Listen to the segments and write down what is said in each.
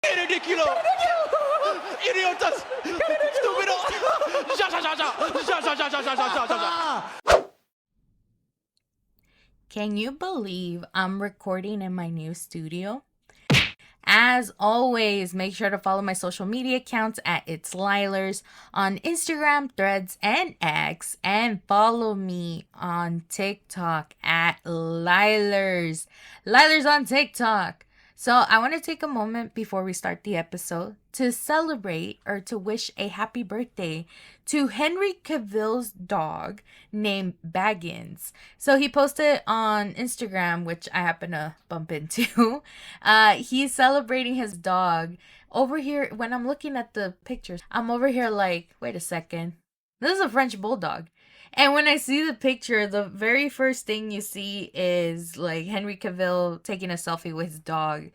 ¡Qué ridículo! ¡Idiotas! ¡Estúpido! ¡Ya, ya, ya, ya! ¡Ya, ya, ya, ya, ya, ya, ya, ya! Can you believe I'm recording in my new studio? As always, make sure to follow my social media accounts at It's Lielers on Instagram, Threads, and X, and follow me on TikTok at Lielers. Lielers on TikTok. So I want to take a moment before we start the episode to celebrate or to wish a happy birthday to Henry Cavill's dog named Baggins. So he posted on Instagram, which I happen to bump into. He's celebrating his dog. Over here, when I'm looking at the pictures, I'm over here like, wait a second. This is a French bulldog. And when I see the picture, the very first thing you see is like Henry Cavill taking a selfie with his dog.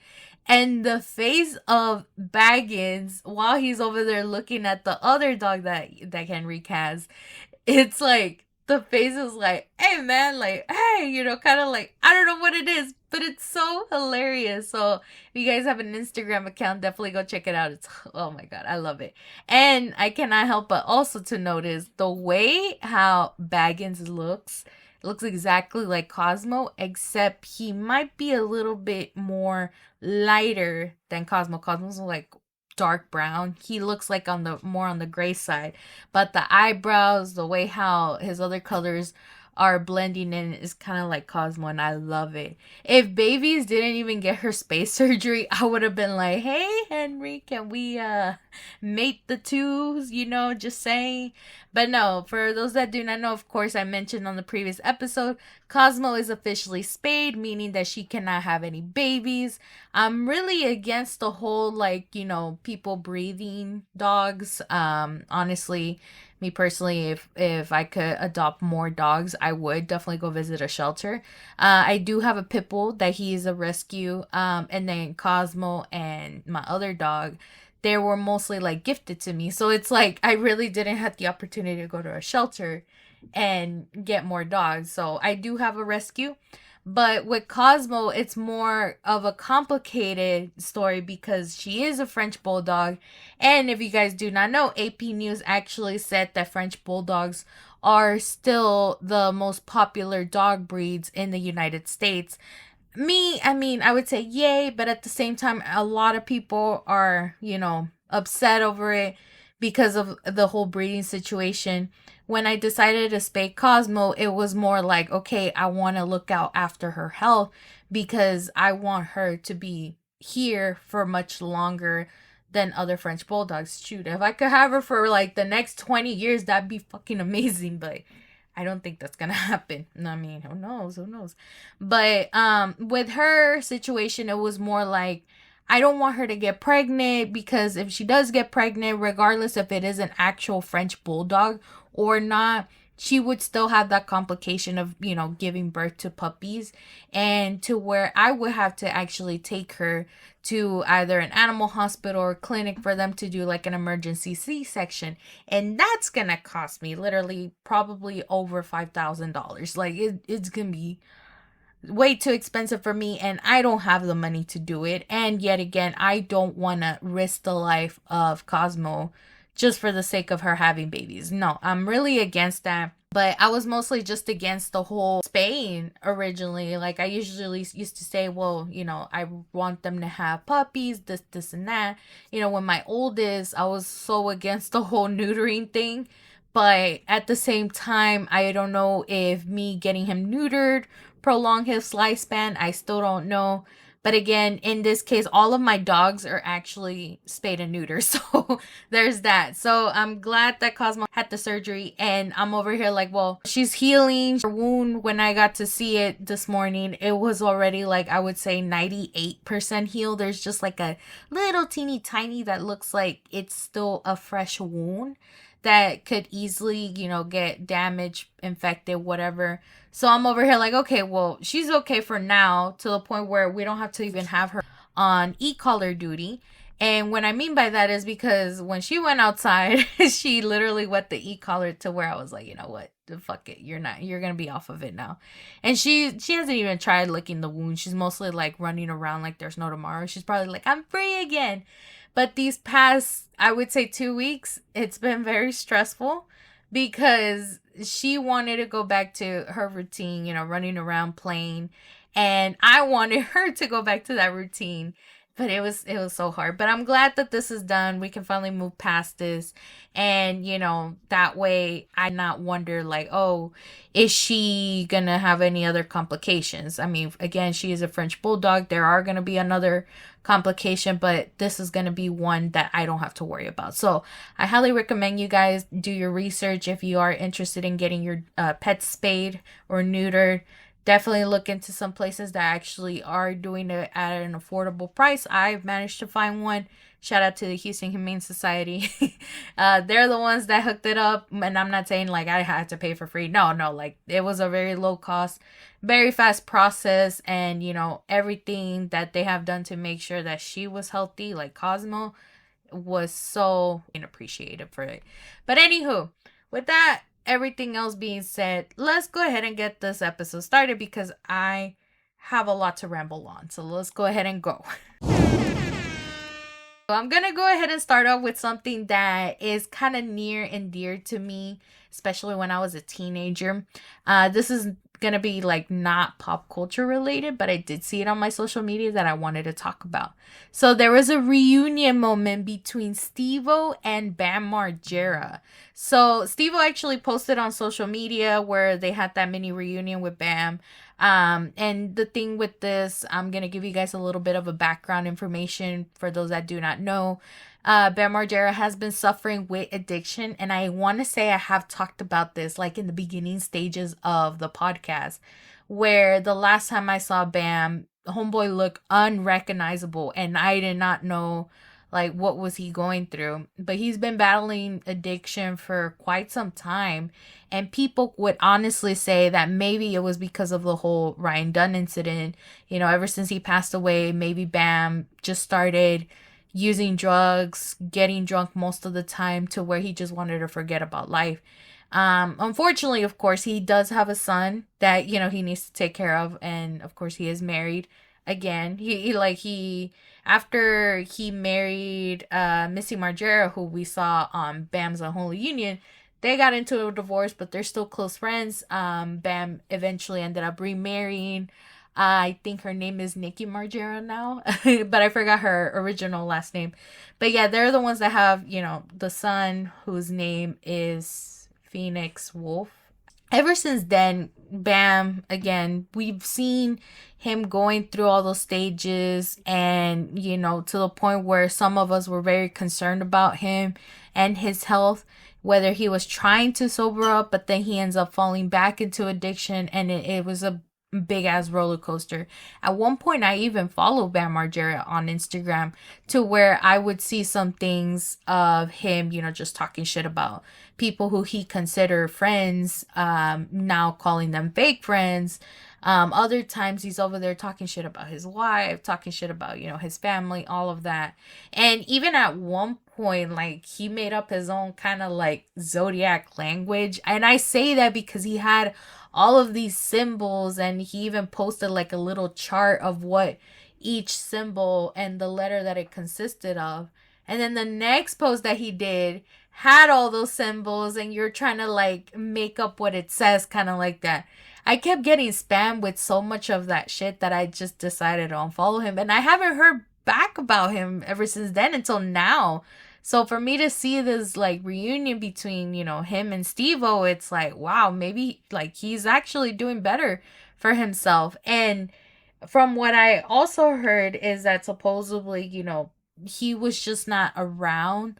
And the face of Baggins while he's over there looking at the other dog that Henry has, it's like the face is like, hey man, like, hey, kind of like, I don't know what it is, but it's so hilarious. So if you guys have an Instagram account, definitely go check it out. It's, oh my god, I love it. And I cannot help but also to notice the way how Baggins looks exactly like Cosmo, except he might be a little bit more lighter than Cosmo. Cosmo's like dark brown. He looks like on the more on the gray side, but the eyebrows, the way how his other colors are blending in is kind of like Cosmo, and I love it. If Babies didn't even get her space surgery, I would have been like, hey Henry, can we mate the twos, just saying. But no, for those that do not know, of course I mentioned on the previous episode, Cosmo is officially spayed, meaning that she cannot have any babies. I'm really against the whole people breeding dogs. Honestly, me personally, if I could adopt more dogs, I would definitely go visit a shelter. I do have a pit bull that he's a rescue. And then Cosmo and my other dog, they were mostly like gifted to me. So it's like I really didn't have the opportunity to go to a shelter and get more dogs. So I do have a rescue. But with Cosmo, it's more of a complicated story because she is a French bulldog. And if you guys do not know, AP News actually said that French bulldogs are still the most popular dog breeds in the United States. I would say yay, but at the same time, a lot of people are, upset over it because of the whole breeding situation. When I decided to spay Cosmo, it was more like, okay, I want to look out after her health because I want her to be here for much longer than other French bulldogs. Shoot, if I could have her for like the next 20 years, that'd be fucking amazing, but I don't think that's gonna happen. I mean, who knows? But with her situation, it was more like I don't want her to get pregnant because if she does get pregnant, regardless if it is an actual French bulldog or not, she would still have that complication of, giving birth to puppies, and to where I would have to actually take her to either an animal hospital or clinic for them to do like an emergency C-section. And that's going to cost me literally probably over $5,000. Like it's going to be way too expensive for me, and I don't have the money to do it. And yet again, I don't want to risk the life of Cosmo just for the sake of her having babies. No, I'm really against that. But I was mostly just against the whole spaying originally. Like I usually used to say, well, I want them to have puppies, this, and that. When my oldest, I was so against the whole neutering thing. But at the same time, I don't know if me getting him neutered prolong his lifespan. I still don't know. But again, in this case, all of my dogs are actually spayed and neutered. So there's that. So I'm glad that Cosmo had the surgery. And I'm over here like, well, she's healing. Her wound, when I got to see it this morning, it was already like, I would say 98% healed. There's just like a little teeny tiny that looks like it's still a fresh wound that could easily, get damaged, infected, whatever. So I'm over here like, okay, well, she's okay for now, to the point where we don't have to even have her on e-collar duty. And what I mean by that is because when she went outside, she literally wet the e-collar to where I was like, you know what? Fuck it. You're going to be off of it now. And she hasn't even tried licking the wound. She's mostly like running around like there's no tomorrow. She's probably like, I'm free again. But these past, I would say 2 weeks, it's been very stressful because she wanted to go back to her routine, you know, running around playing. And I wanted her to go back to that routine. But it was so hard. But I'm glad that this is done. We can finally move past this. And, you know, that way I not wonder like, oh, is she going to have any other complications? I mean, again, she is a French bulldog. There are going to be another complication, but this is going to be one that I don't have to worry about. So I highly recommend you guys do your research if you are interested in getting your pet spayed or neutered. Definitely look into some places that actually are doing it at an affordable price. I've managed to find one. Shout out to the Houston Humane Society. They're the ones that hooked it up. And I'm not saying like I had to pay for free. No, like it was a very low cost, very fast process. And, you know, everything that they have done to make sure that she was healthy, like Cosmo, was so appreciated for it. But anywho, with that, everything else being said, let's go ahead and get this episode started because I have a lot to ramble on. So let's go ahead and go. So I'm going to go ahead and start off with something that is kind of near and dear to me, especially when I was a teenager. This is going to be like not pop culture related, but I did see it on my social media that I wanted to talk about. So there was a reunion moment between Steve-O and Bam Margera. So Steve-O actually posted on social media where they had that mini reunion with Bam. And the thing with this, I'm going to give you guys a little bit of a background information for those that do not know. Bam Margera has been suffering with addiction, and I want to say I have talked about this like in the beginning stages of the podcast, where the last time I saw Bam, homeboy looked unrecognizable, and I did not know like what was he going through. But he's been battling addiction for quite some time, and people would honestly say that maybe it was because of the whole Ryan Dunn incident. You know, ever since he passed away, maybe Bam just started using drugs, getting drunk most of the time to where he just wanted to forget about life. Unfortunately, of course, he does have a son that, you know, he needs to take care of. And of course, he is married again. After he married Missy Margera, who we saw on Bam's Unholy Union, they got into a divorce, but they're still close friends. Bam eventually ended up remarrying. I think her name is Nikki Margera now, but I forgot her original last name. But yeah, they're the ones that have, you know, the son whose name is Phoenix Wolf. Ever since then, Bam, again, we've seen him going through all those stages and, you know, to the point where some of us were very concerned about him and his health, whether he was trying to sober up, but then he ends up falling back into addiction, and it was a big ass roller coaster. At one point, I even followed Bam Margera on Instagram to where I would see some things of him, you know, just talking shit about people who he considered friends, now calling them fake friends. Other times he's over there talking shit about his wife, talking shit about, you know, his family, all of that. And even at one point, like, he made up his own kind of like zodiac language. And I say that because he had all of these symbols, and he even posted like a little chart of what each symbol and the letter that it consisted of. And then the next post that he did had all those symbols, and you're trying to like make up what it says, kind of like that. I kept getting spammed with so much of that shit that I just decided to unfollow him, and I haven't heard back about him ever since then until now. So for me to see this like reunion between, you know, him and Steve-O, it's like, wow, maybe like he's actually doing better for himself. And from what I also heard is that supposedly, you know, he was just not around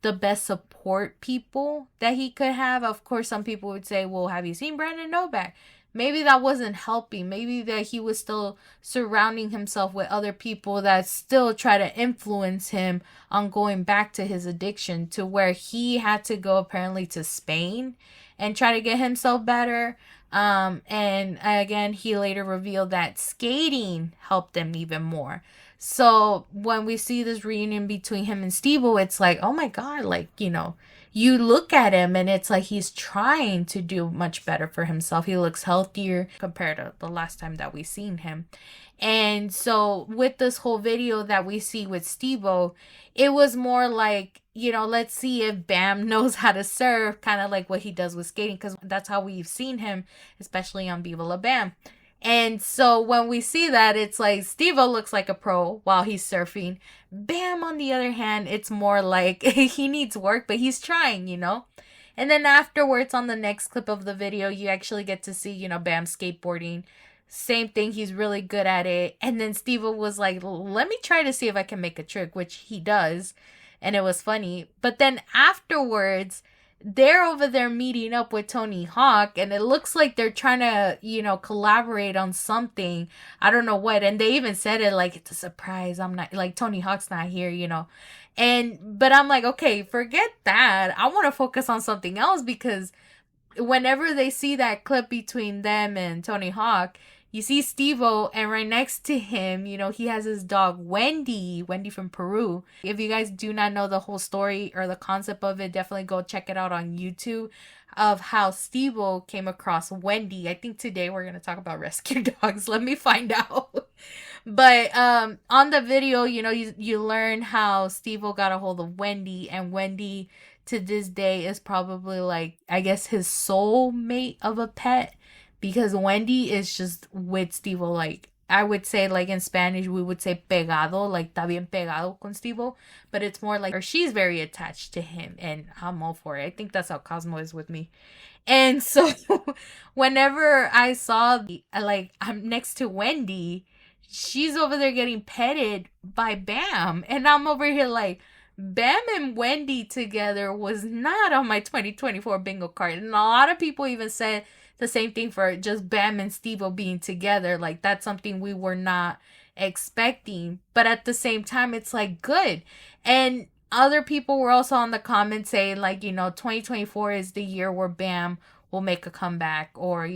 the best support people that he could have. Of course, some people would say, well, have you seen Brandon Novak? Maybe that wasn't helping. Maybe that he was still surrounding himself with other people that still try to influence him on going back to his addiction, to where he had to go apparently to Spain and try to get himself better. And again, he later revealed that skating helped him even more. So when we see this reunion between him and Steve-O, it's like, oh my God, like, you look at him and it's like he's trying to do much better for himself. He looks healthier compared to the last time that we seen him. And so with this whole video that we see with Steve-O, it was more like, let's see if Bam knows how to surf, kind of like what he does with skating, because that's how we've seen him, especially on Viva La Bam. And so when we see that, it's like Steve-O looks like a pro while he's surfing. Bam, on the other hand, it's more like he needs work, but he's trying, And then afterwards, on the next clip of the video, you actually get to see, Bam skateboarding. Same thing, he's really good at it. And then Steve-O was like, let me try to see if I can make a trick, which he does. And it was funny. But then afterwards, they're over there meeting up with Tony Hawk, and it looks like they're trying to, collaborate on something. I don't know what. And they even said it like, it's a surprise. I'm not, like, Tony Hawk's not here. But I'm like, okay, forget that. I want to focus on something else, because whenever they see that clip between them and Tony Hawk, you see Steve-O, and right next to him, he has his dog, Wendy from Peru. If you guys do not know the whole story or the concept of it, definitely go check it out on YouTube of how Steve-O came across Wendy. I think today we're going to talk about rescue dogs. Let me find out. But on the video, you learn how Steve-O got a hold of Wendy, and Wendy to this day is probably like, I guess, his soulmate of a pet. Because Wendy is just with Steve-O, like, I would say, like, in Spanish, we would say pegado, like, está bien pegado con Steve-O. But it's more like, or she's very attached to him, and I'm all for it. I think that's how Cosmo is with me. And so, whenever I saw, I'm next to Wendy, she's over there getting petted by Bam. And I'm over here like, Bam and Wendy together was not on my 2024 bingo card. And a lot of people even said the same thing for just Bam and Steve-O being together. Like, that's something we were not expecting. But at the same time, it's like, good. And other people were also on the comments saying, like, 2024 is the year where Bam will make a comeback. Or,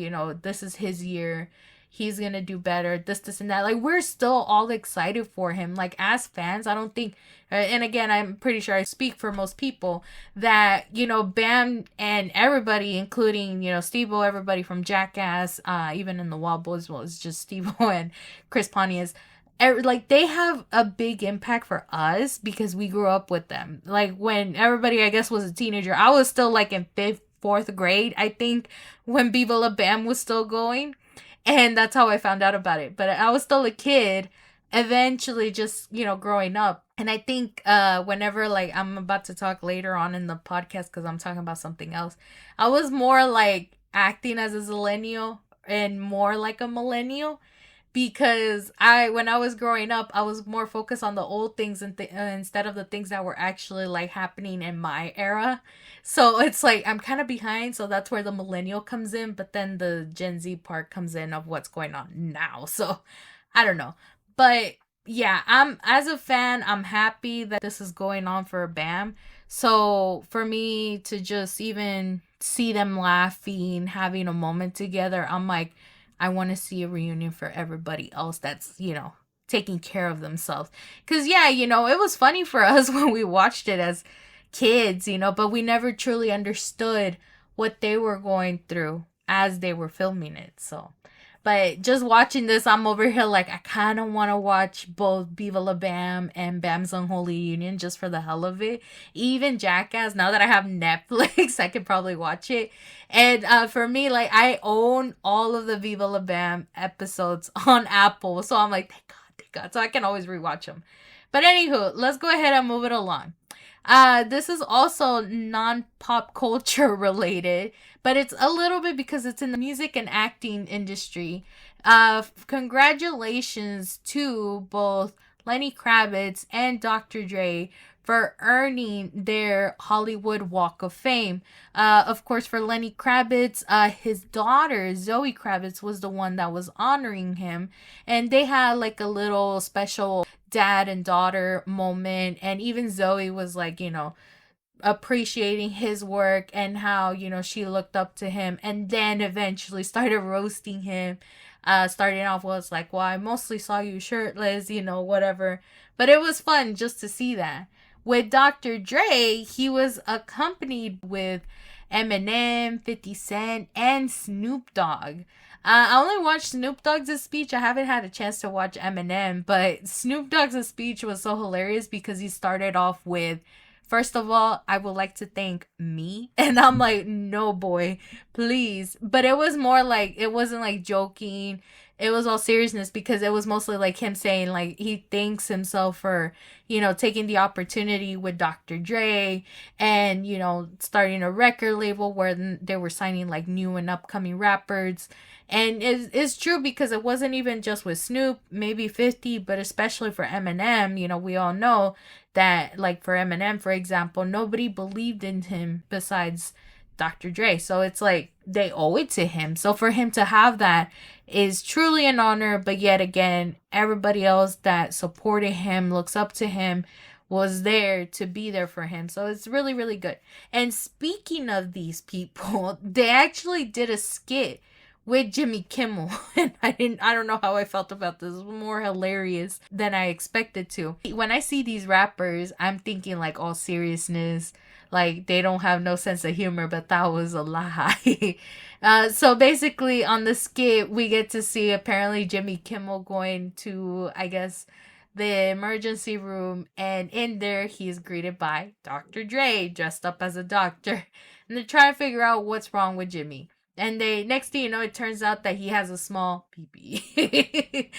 this is his year. He's going to do better. This, and that. Like, we're still all excited for him. Like, as fans, I don't think, and again, I'm pretty sure I speak for most people, that, Bam and everybody, including, Steve-O, everybody from Jackass, even in the Wild Boys, well, it's just Steve-O and Chris Pontius, like, they have a big impact for us because we grew up with them. Like, when everybody, I guess, was a teenager, I was still, like, in 5th, 4th grade, I think, when Viva La Bam was still going. And that's how I found out about it. But I was still a kid, eventually just, growing up. And I think whenever, like, I'm about to talk later on in the podcast because I'm talking about something else, I was more, like, acting as a zillennial and more like a millennial. Because when I was growing up, I was more focused on the old things instead of the things that were actually, like, happening in my era. So it's like I'm kind of behind, so that's where the millennial comes in, but then the Gen Z part comes in of what's going on now. So I don't know. But yeah, as a fan, I'm happy that this is going on for Bam. So for me to just even see them laughing, having a moment together, I'm like, I want to see a reunion for everybody else that's, taking care of themselves. Because, yeah, it was funny for us when we watched it as kids, but we never truly understood what they were going through as they were filming it. So, but just watching this, I'm over here like, I kind of want to watch both Viva La Bam and Bam's Unholy Union just for the hell of it. Even Jackass, now that I have Netflix, I could probably watch it. And for me, like, I own all of the Viva La Bam episodes on Apple. So I'm like, thank God. So I can always rewatch them. But anywho, let's go ahead and move it along. This is also non-pop culture related, but it's a little bit because it's in the music and acting industry. Congratulations to both Lenny Kravitz and Dr. Dre for earning their Hollywood Walk of Fame. Of course, for Lenny Kravitz, his daughter, Zoe Kravitz, was the one that was honoring him. And they had like a little special dad and daughter moment. And even Zoe was like, appreciating his work and how, she looked up to him and then eventually started roasting him Starting off was like, well, I mostly saw you shirtless, you know, whatever. But it was fun just to see that. With Dr. Dre, he was accompanied with Eminem, 50 Cent, and Snoop Dogg. I only watched Snoop Dogg's speech. I haven't had a chance to watch Eminem, but Snoop Dogg's speech was so hilarious because he started off with, first of all, I would like to thank me. And I'm like, no, boy, please. But it was more like, it wasn't like joking. It was all seriousness because it was mostly like him saying like he thanks himself for, you know, taking the opportunity with Dr. Dre and, you know, starting a record label where they were signing like new and upcoming rappers. And it's true because it wasn't even just with Snoop, maybe 50, but especially for Eminem, you know, we all know that like for Eminem, for example, nobody believed in him besides Dr. Dre. So it's like they owe it to him. So for him to have that is truly an honor. But yet again, everybody else that supported him, looks up to him, was there to be there for him. So it's really, really good. And speaking of these people, they actually did a skit with Jimmy Kimmel. And I don't know how I felt about this. It was more hilarious than I expected to. When I see these rappers, I'm thinking like all seriousness, like they don't have no sense of humor, but that was a lie. So basically on the skit, we get to see apparently Jimmy Kimmel going to, I guess, the emergency room, and in there he's greeted by Dr. Dre dressed up as a doctor, and they're trying to figure out what's wrong with Jimmy. And they, next thing you know, it turns out that he has a small pee-pee.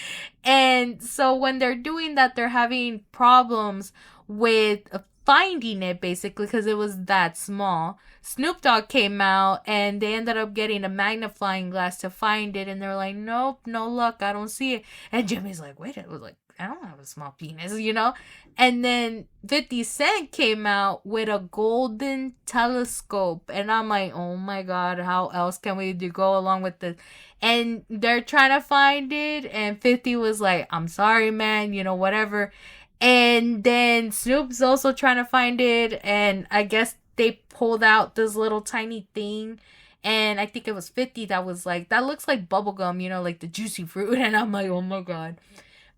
And so when they're doing that, they're having problems with finding it, basically, because it was that small. Snoop Dogg came out, and they ended up getting a magnifying glass to find it. And they're like, nope, no luck, I don't see it. And Jimmy's like, wait, it was like, I don't have a small penis, you know? And then 50 Cent came out with a golden telescope. And I'm like, oh my God, how else can we go along with this? And they're trying to find it. And 50 was like, I'm sorry, man, you know, whatever. And then Snoop's also trying to find it. And I guess they pulled out this little tiny thing. And I think it was 50 that was like, that looks like bubblegum, you know, like the juicy fruit. And I'm like, oh my God.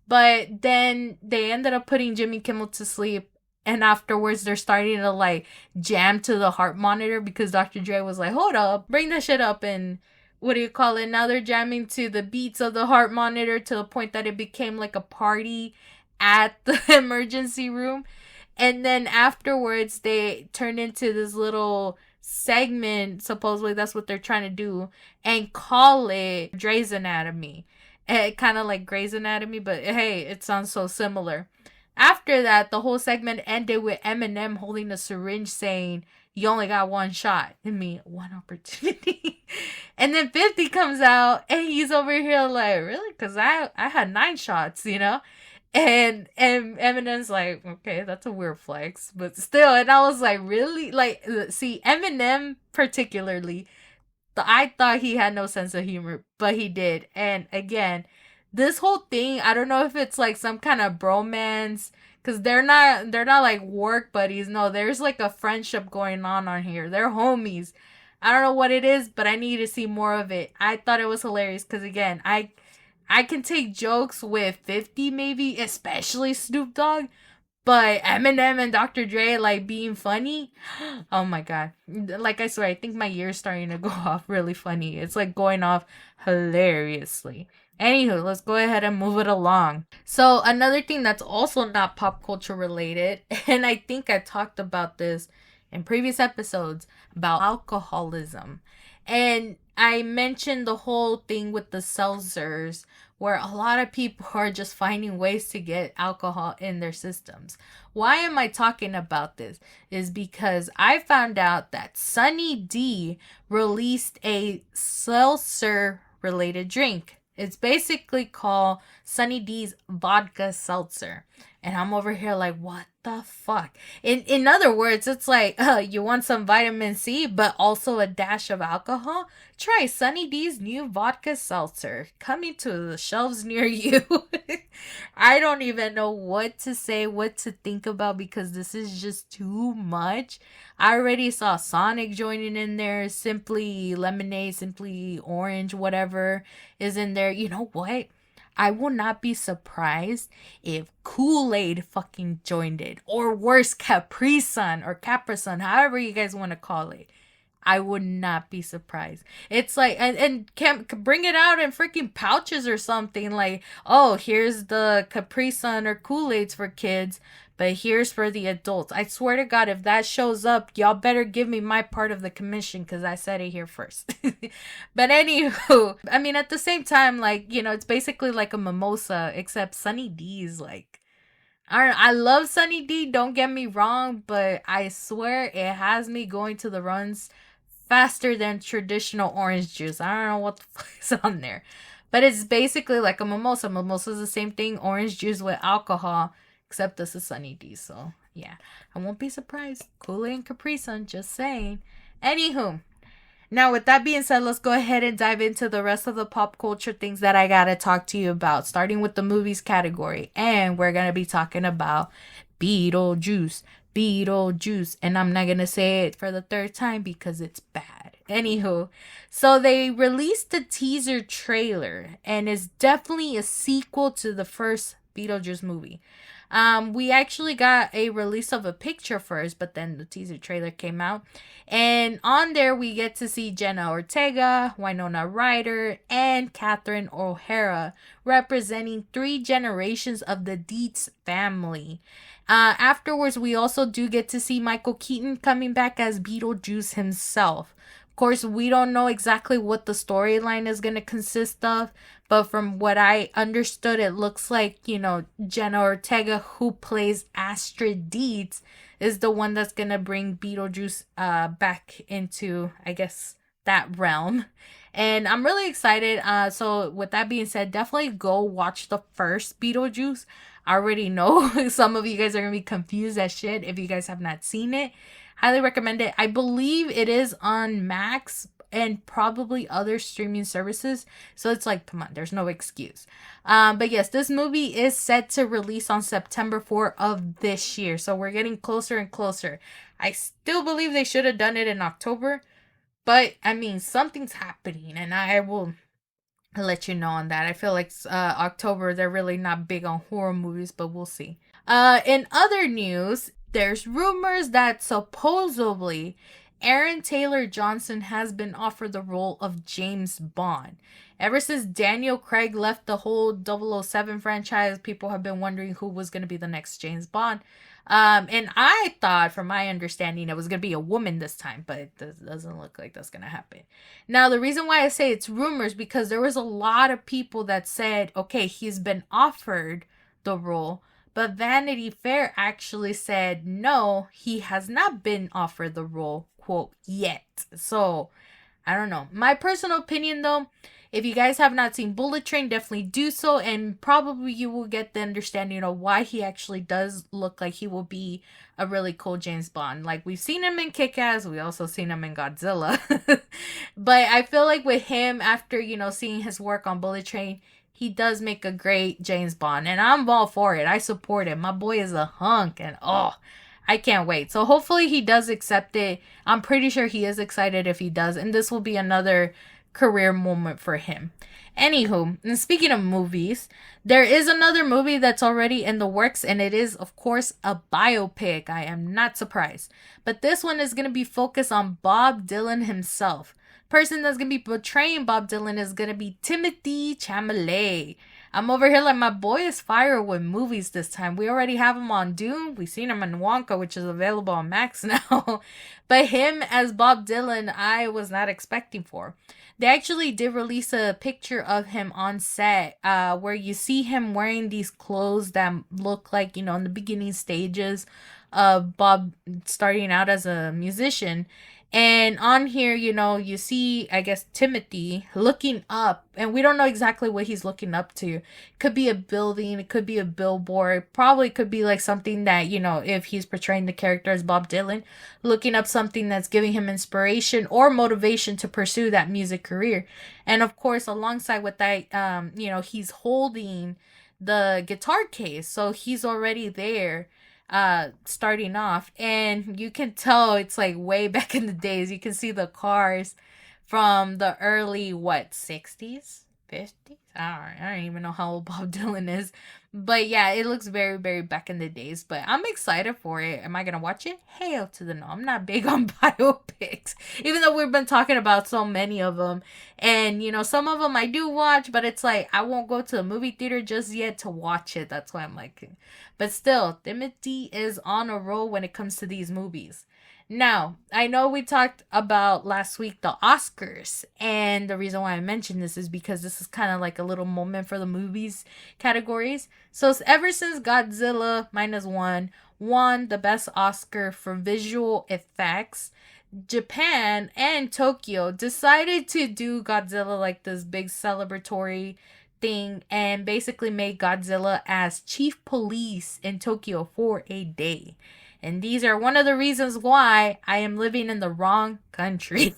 But then they ended up putting Jimmy Kimmel to sleep. And afterwards, they're starting to like jam to the heart monitor because Dr. Dre was like, hold up, bring that shit up. And what do you call it? Now they're jamming to the beats of the heart monitor to the point that it became like a party at the emergency room. And then afterwards, they turned into this little segment. Supposedly, that's what they're trying to do. And call it Dre's Anatomy. Kind of like Grey's Anatomy, but hey, it sounds so similar. After that, the whole segment ended with Eminem holding a syringe saying, you only got one shot. I mean, one opportunity. And then 50 comes out and he's over here like, really? Because I had 9 shots, you know? And Eminem's like, okay, that's a weird flex. But still, and I was like, really? Like, see, Eminem particularly, I thought he had no sense of humor, but he did. And again, this whole thing, I don't know if it's like some kind of bromance, because they're not like work buddies. No, there's like a friendship going on here. They're homies. I don't know what it is, but I need to see more of it. I thought it was hilarious because again, I can take jokes with 50 maybe, especially Snoop Dogg. But Eminem and Dr. Dre, like, being funny, oh my God. Like, I swear, I think my ear's starting to go off really funny. It's, like, going off hilariously. Anywho, let's go ahead and move it along. So, another thing that's also not pop culture related, and I think I talked about this in previous episodes, about alcoholism. And I mentioned the whole thing with the seltzers, where a lot of people are just finding ways to get alcohol in their systems. Why am I talking about this? Is because I found out that Sunny D released a seltzer related drink. It's basically called Sunny D's Vodka Seltzer. And I'm over here like, what the fuck? In other words, it's like, you want some vitamin C, but also a dash of alcohol? Try Sunny D's new vodka seltzer, coming to the shelves near you. I don't even know what to say, what to think about, because this is just too much. I already saw Sonic joining in there, Simply Lemonade, Simply Orange, whatever is in there. You know what? I will not be surprised if Kool-Aid fucking joined it. Or worse, Capri Sun or Capri Sun, however you guys want to call it. I would not be surprised. It's like, and can bring it out in freaking pouches or something. Like, oh, here's the Capri Sun or Kool-Aids for kids, but here's for the adults. I swear to God, if that shows up, y'all better give me my part of the commission, because I said it here first. But anywho, I mean, at the same time, like, you know, it's basically like a mimosa, except Sunny D's like, I love Sunny D, don't get me wrong, but I swear it has me going to the runs faster than traditional orange juice. I don't know what the fuck is on there. But it's basically like a mimosa. Mimosa is the same thing, orange juice with alcohol, except this is Sunny D. So, yeah. I won't be surprised. Kool-Aid and Capri Sun, just saying. Anywho. Now, with that being said, let's go ahead and dive into the rest of the pop culture things that I gotta talk to you about, starting with the movies category. And we're gonna be talking about Beetlejuice. Beetlejuice. And I'm not gonna say it for the third time because it's bad. Anywho, so they released the teaser trailer, and it's definitely a sequel to the first Beetlejuice movie. We actually got a release of a picture first, but then the teaser trailer came out. And on there, we get to see Jenna Ortega, Winona Ryder, and Catherine O'Hara representing 3 generations of the Dietz family. Afterwards, we also do get to see Michael Keaton coming back as Beetlejuice himself. Of course, we don't know exactly what the storyline is going to consist of, but from what I understood, it looks like, you know, Jenna Ortega, who plays Astrid Dietz, is the one that's going to bring Beetlejuice back into, I guess, that realm. And I'm really excited. So with that being said, definitely go watch the first Beetlejuice. I already know some of you guys are going to be confused as shit if you guys have not seen it. Highly recommend it. I believe it is on Max and probably other streaming services. So it's like, come on, there's no excuse. But yes, this movie is set to release on September 4th of this year. So we're getting closer and closer. I still believe they should have done it in October. But, I mean, something's happening. And I will let you know on that. I feel like October, they're really not big on horror movies, but we'll see. In other news, there's rumors that supposedly Aaron Taylor Johnson has been offered the role of James Bond. Ever since Daniel Craig left the whole 007 franchise, people have been wondering who was going to be the next James Bond. And I thought, from my understanding, it was going to be a woman this time, but it doesn't look like that's going to happen. Now, the reason why I say it's rumors, because there was a lot of people that said, okay, he's been offered the role, but Vanity Fair actually said, no, he has not been offered the role, quote, yet. So, I don't know. My personal opinion, though, if you guys have not seen Bullet Train, definitely do so, and probably you will get the understanding of why he actually does look like he will be a really cool James Bond. Like, we've seen him in Kick-Ass, we also seen him in Godzilla. But I feel like with him, after, you know, seeing his work on Bullet Train, he does make a great James Bond, and I'm all for it. I support him. My boy is a hunk, and I can't wait. So hopefully he does accept it. I'm pretty sure he is excited if he does, and this will be another career moment for him. Anywho, and speaking of movies, there is another movie that's already in the works, and it is, of course, a biopic. I am not surprised. But this one is going to be focused on Bob Dylan himself. Person that's going to be portraying Bob Dylan is going to be Timothy Chalamet. I'm over here like, my boy is fire with movies this time. We already have him on Dune. We've seen him in Wonka, which is available on Max now. But him as Bob Dylan, I was not expecting for. They actually did release a picture of him on set where you see him wearing these clothes that look like, you know, in the beginning stages of Bob starting out as a musician. And on here, you see, I guess, Timothy looking up, and we don't know exactly what he's looking up to. Could be a building, it could be a billboard, probably could be like something that, if he's portraying the character as Bob Dylan, looking up something that's giving him inspiration or motivation to pursue that music career. And of course, alongside with that, he's holding the guitar case, so he's already there starting off, and you can tell it's like way back in the days. You can see the cars from the early 60s, 50s. I don't even know how old Bob Dylan is, but yeah, it looks very, very back in the days. But I'm excited for it. Am I gonna watch it? Hell to the no. I'm not big on biopics, even though we've been talking about so many of them. And some of them I do watch, but it's like I won't go to the movie theater just yet to watch it. That's why I'm like, but still, Timothy is on a roll when it comes to these movies. Now, I know we talked about last week the Oscars, and the reason why I mentioned this is because this is kind of like a little moment for the movies categories. So ever since Godzilla -1 won the best Oscar for visual effects, Japan and Tokyo decided to do Godzilla like this big celebratory thing and basically made Godzilla as chief police in Tokyo for a day. And these are one of the reasons why I am living in the wrong country.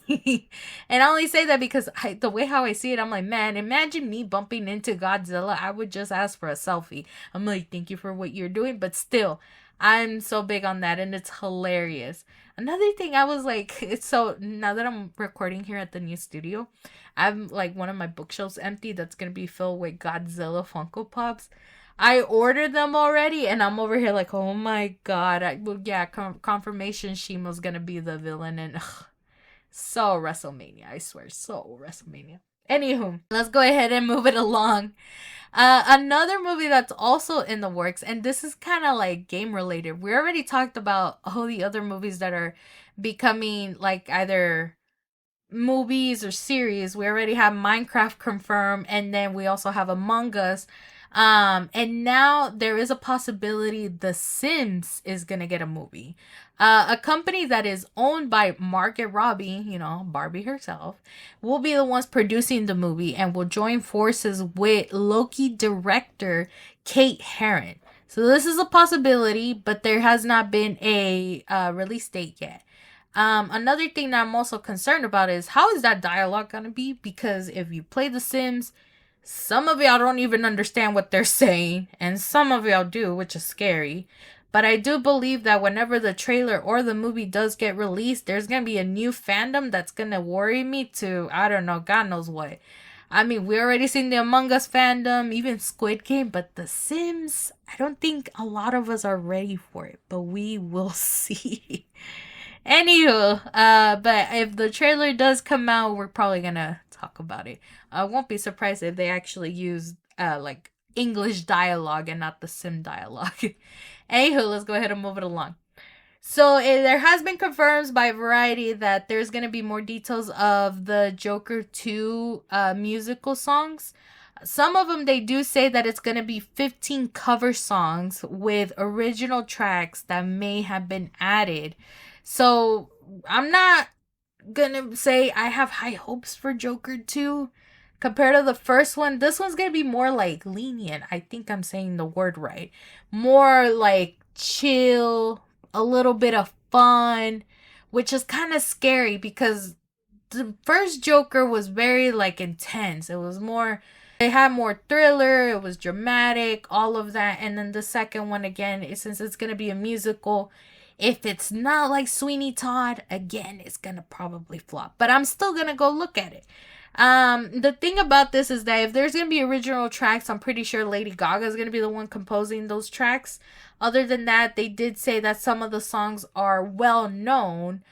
And I only say that because the way how I see it, I'm like, man, imagine me bumping into Godzilla. I would just ask for a selfie. I'm like, thank you for what you're doing. But still, I'm so big on that, and it's hilarious. Another thing, I was like, it's so, now that I'm recording here at the new studio, I'm like, one of my bookshelves empty that's going to be filled with Godzilla Funko Pops. I ordered them already, and I'm over here like, oh my god. Confirmation Shima's gonna be the villain, and so WrestleMania, I swear, so WrestleMania. Anywho, let's go ahead and move it along. Another movie that's also in the works, and this is kind of like game related. We already talked about all the other movies that are becoming like either movies or series. We already have Minecraft confirmed, and then we also have Among Us. And now there is a possibility The Sims is gonna get a movie. A company that is owned by Margot Robbie, Barbie herself, will be the ones producing the movie and will join forces with Loki director Kate Herron. So this is a possibility, but there has not been a release date yet. Another thing that I'm also concerned about is how is that dialogue gonna be? Because if you play The Sims, some of y'all don't even understand what they're saying, and some of y'all do, which is scary. But I do believe that whenever the trailer or the movie does get released, there's going to be a new fandom that's going to worry me to, I don't know, God knows what. I mean, we already seen the Among Us fandom, even Squid Game, but The Sims, I don't think a lot of us are ready for it, but we will see. Anywho, but if the trailer does come out, we're probably gonna talk about it. I won't be surprised if they actually use like English dialogue and not the Sim dialogue. Anywho, let's go ahead and move it along. So there has been confirmed by Variety that there's gonna be more details of the Joker 2 musical songs. Some of them, they do say that it's gonna be 15 cover songs with original tracks that may have been added. So I'm not gonna say I have high hopes for Joker 2 compared to the first one. This one's gonna be more like lenient. I think I'm saying the word right. More like chill, a little bit of fun, which is kind of scary because the first Joker was very like intense. It was more, it had more thriller, it was dramatic, all of that. And then the second one, again, since it's gonna be a musical, if it's not like Sweeney Todd, again, it's gonna probably flop. But I'm still gonna go look at it. The thing about this is that if there's gonna be original tracks, I'm pretty sure Lady Gaga is gonna be the one composing those tracks. Other than that, they did say that some of the songs are well known,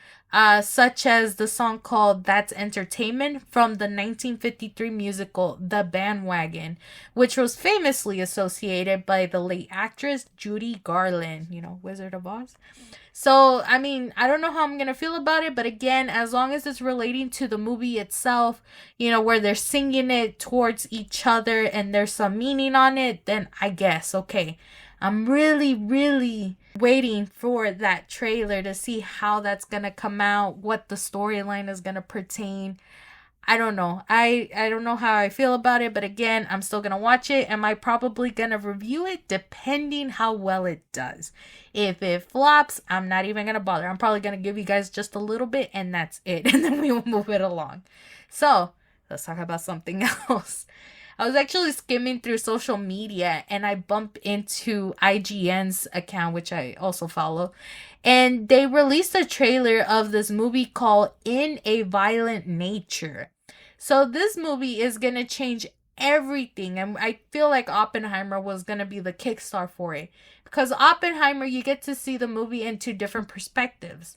such as the song called That's Entertainment from the 1953 musical The Bandwagon, which was famously associated by the late actress Judy Garland, Wizard of Oz. So, I mean, I don't know how I'm going to feel about it, but again, as long as it's relating to the movie itself, where they're singing it towards each other and there's some meaning on it, then I guess, okay. I'm really, really waiting for that trailer to see how that's gonna come out, what the storyline is gonna pertain. I don't know. I don't know how I feel about it, but again, I'm still gonna watch it. Am I probably gonna review it depending how well it does? If it flops, I'm not even gonna bother. I'm probably gonna give you guys just a little bit and that's it. And then we will move it along. So let's talk about something else. I was actually skimming through social media and I bumped into IGN's account, which I also follow. And they released a trailer of this movie called In a Violent Nature. So this movie is going to change everything. And I feel like Oppenheimer was going to be the kickstart for it. Because Oppenheimer, you get to see the movie in two different perspectives.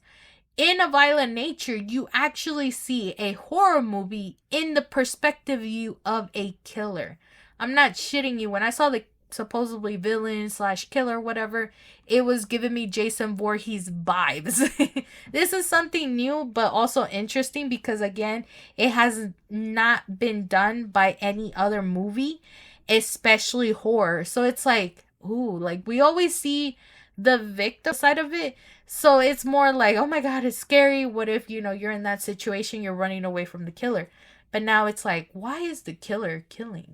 In A Violent Nature, you actually see a horror movie in the perspective view of a killer. I'm not shitting you. When I saw the supposedly villain / killer, whatever, it was giving me Jason Voorhees vibes. This is something new, but also interesting because, again, it has not been done by any other movie, especially horror. So it's like, ooh, like we always see the victim side of it. So it's more like, oh my God, it's scary. What if, you're in that situation, you're running away from the killer. But now it's like, why is the killer killing?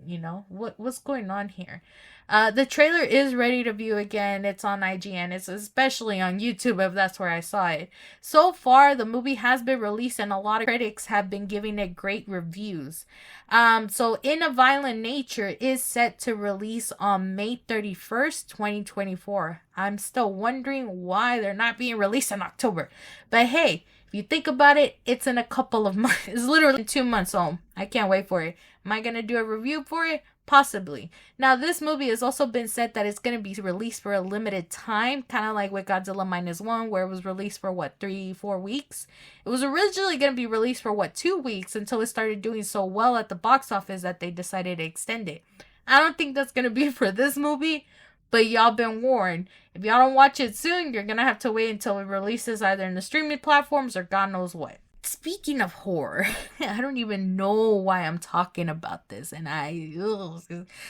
What's going on here? The trailer is ready to view again. It's on IGN. It's especially on YouTube if that's where I saw it. So far, the movie has been released and a lot of critics have been giving it great reviews. So In a Violent Nature is set to release on May 31st, 2024. I'm still wondering why they're not being released in October. But hey, if you think about it, it's in a couple of months. It's literally 2 months, so I can't wait for it. Am I going to do a review for it? Possibly. Now, this movie has also been said that it's going to be released for a limited time, kind of like with Godzilla -1, where it was released for, 3-4 weeks? It was originally going to be released for, 2 weeks until it started doing so well at the box office that they decided to extend it. I don't think that's going to be for this movie, but y'all been warned. If y'all don't watch it soon, you're going to have to wait until it releases either in the streaming platforms or God knows what. Speaking of horror, I don't even know why I'm talking about this. And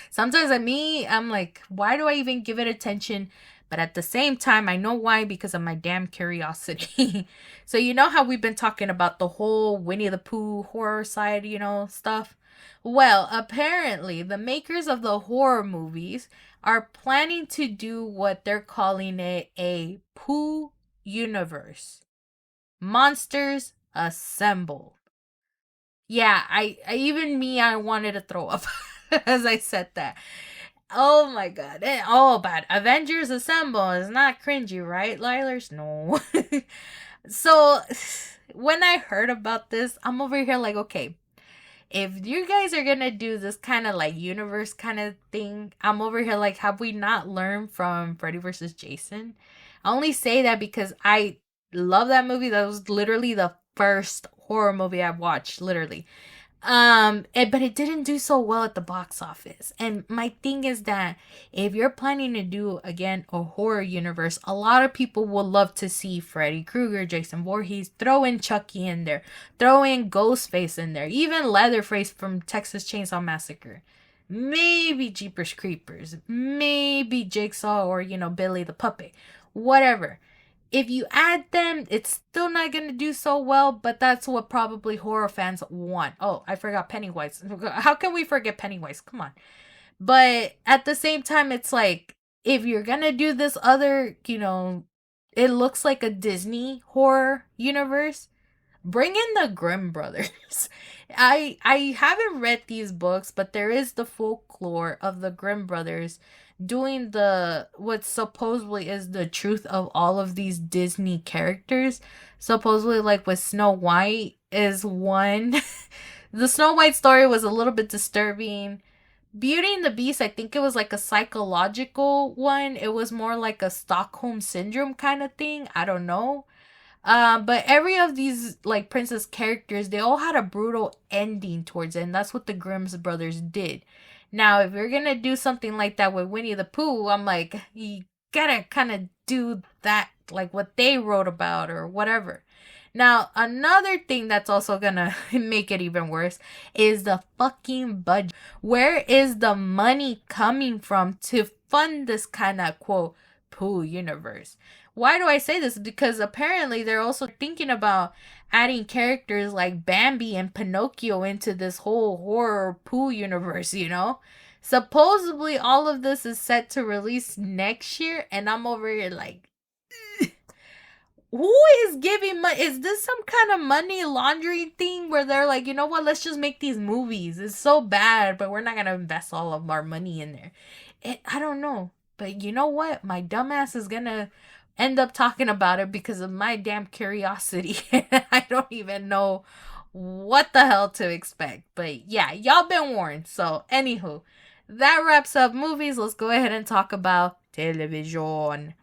sometimes I'm like, why do I even give it attention? But at the same time, I know why, because of my damn curiosity. So you know how we've been talking about the whole Winnie the Pooh horror side, stuff? Well, apparently the makers of the horror movies are planning to do what they're calling it a Pooh universe. Monsters Assemble. Yeah, I wanted to throw up as I said that. Oh my God. But Avengers Assemble is not cringy, right, Lielers? No. So when I heard about this, I'm over here like, okay, if you guys are gonna do this kind of like universe kind of thing, I'm over here like, have we not learned from Freddy vs. Jason? I only say that because I love that movie. That was literally the first horror movie I've watched, literally. But it didn't do so well at the box office. And my thing is that if you're planning to do, again, a horror universe, a lot of people will love to see Freddy Krueger, Jason Voorhees, throw in Chucky in there, throw in Ghostface in there, even Leatherface from Texas Chainsaw Massacre. Maybe Jeepers Creepers, maybe Jigsaw or, Billy the Puppet, whatever. If you add them, it's still not going to do so well, but that's what probably horror fans want. Oh, I forgot Pennywise. How can we forget Pennywise? Come on. But at the same time, it's like, if you're going to do this other, it looks like a Disney horror universe, bring in the Grimm brothers. I haven't read these books, but there is the folklore of the Grimm brothers doing what supposedly is the truth of all of these Disney characters. Supposedly, like with Snow White is one. The Snow White story was a little bit disturbing. Beauty and the Beast, I think it was like a psychological one. It was more like a Stockholm syndrome kind of thing. I don't know. But every of these like princess characters, they all had a brutal ending towards it, and that's what the Grimm's brothers did. Now, if you're gonna do something like that with Winnie the Pooh, I'm like, you gotta kind of do that, like what they wrote about or whatever. Now, another thing that's also gonna make it even worse is the fucking budget. Where is the money coming from to fund this kind of, quote, Pooh universe. Why do I say this? Because apparently they're also thinking about adding characters like Bambi and Pinocchio into this whole horror Pooh universe, you know? Supposedly all of this is set to release next year, and I'm over here like, who is giving money? Is this some kind of money laundering thing where they're like, you know what, let's just make these movies. It's so bad, but we're not going to invest all of our money in there. I don't know. But you know what? My dumbass is going to end up talking about it because of my damn curiosity. I don't even know what the hell to expect. But yeah, y'all been warned. So, anywho, that wraps up movies. Let's go ahead and talk about television.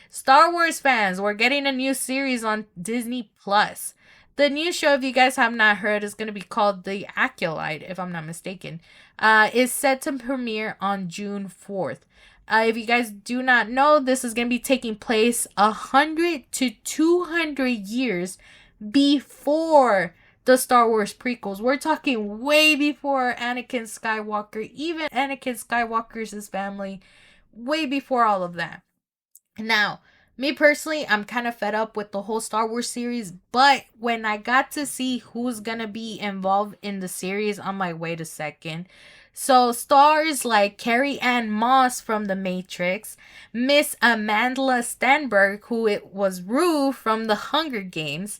Star Wars fans, we're getting a new series on Disney Plus. The new show, if you guys have not heard, is going to be called The Acolyte, if I'm not mistaken. Is set to premiere on June 4th. If you guys do not know, this is going to be taking place 100 to 200 years before the Star Wars prequels. We're talking way before Anakin Skywalker, even Anakin Skywalker's family, way before all of that. Now, me personally, I'm kind of fed up with the whole Star Wars series, but when I got to see who's gonna be involved in the series, I'm like, wait a second. So, stars like Carrie Ann Moss from The Matrix, Miss Amanda Stenberg, who it was Rue from The Hunger Games,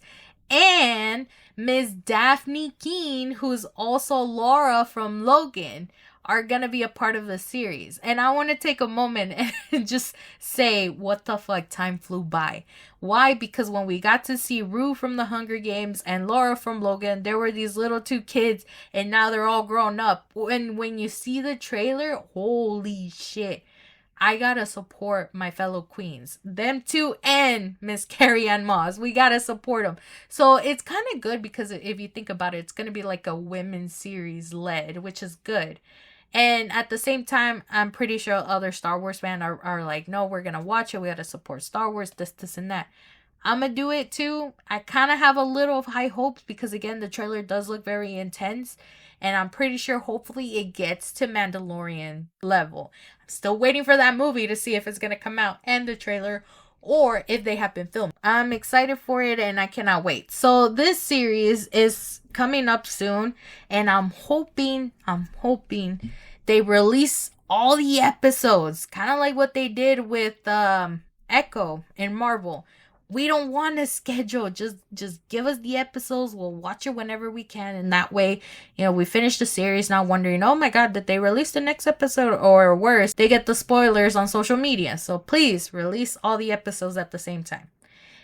and Miss Daphne Keane, who's also Laura from Logan, are gonna be a part of the series. And I want to take a moment and just say, what the fuck, time flew by. Why? Because when we got to see Rue from The Hunger Games and Laura from Logan, there were these little two kids, and now they're all grown up. And when you see the trailer, holy shit, I gotta support my fellow queens. Them two and Miss Carrie Ann Moss. We gotta support them. So it's kind of good because if you think about it, it's gonna be like a women's series led, which is good. And at the same time, I'm pretty sure other Star Wars fans are like, no, we're going to watch it. We got to support Star Wars, this, and that. I'm going to do it too. I kind of have a little high hopes because, again, the trailer does look very intense. And I'm pretty sure hopefully it gets to Mandalorian level. I'm still waiting for that movie to see if it's going to come out and the trailer or if they have been filmed. I'm excited for it and I cannot wait. So this series is coming up soon and I'm hoping they release all the episodes, kind of like what they did with Echo in Marvel. We don't want a schedule. Just give us the episodes. We'll watch it whenever we can. And that way, we finish the series not wondering, oh my God, did they release the next episode? Or worse, they get the spoilers on social media. So please release all the episodes at the same time.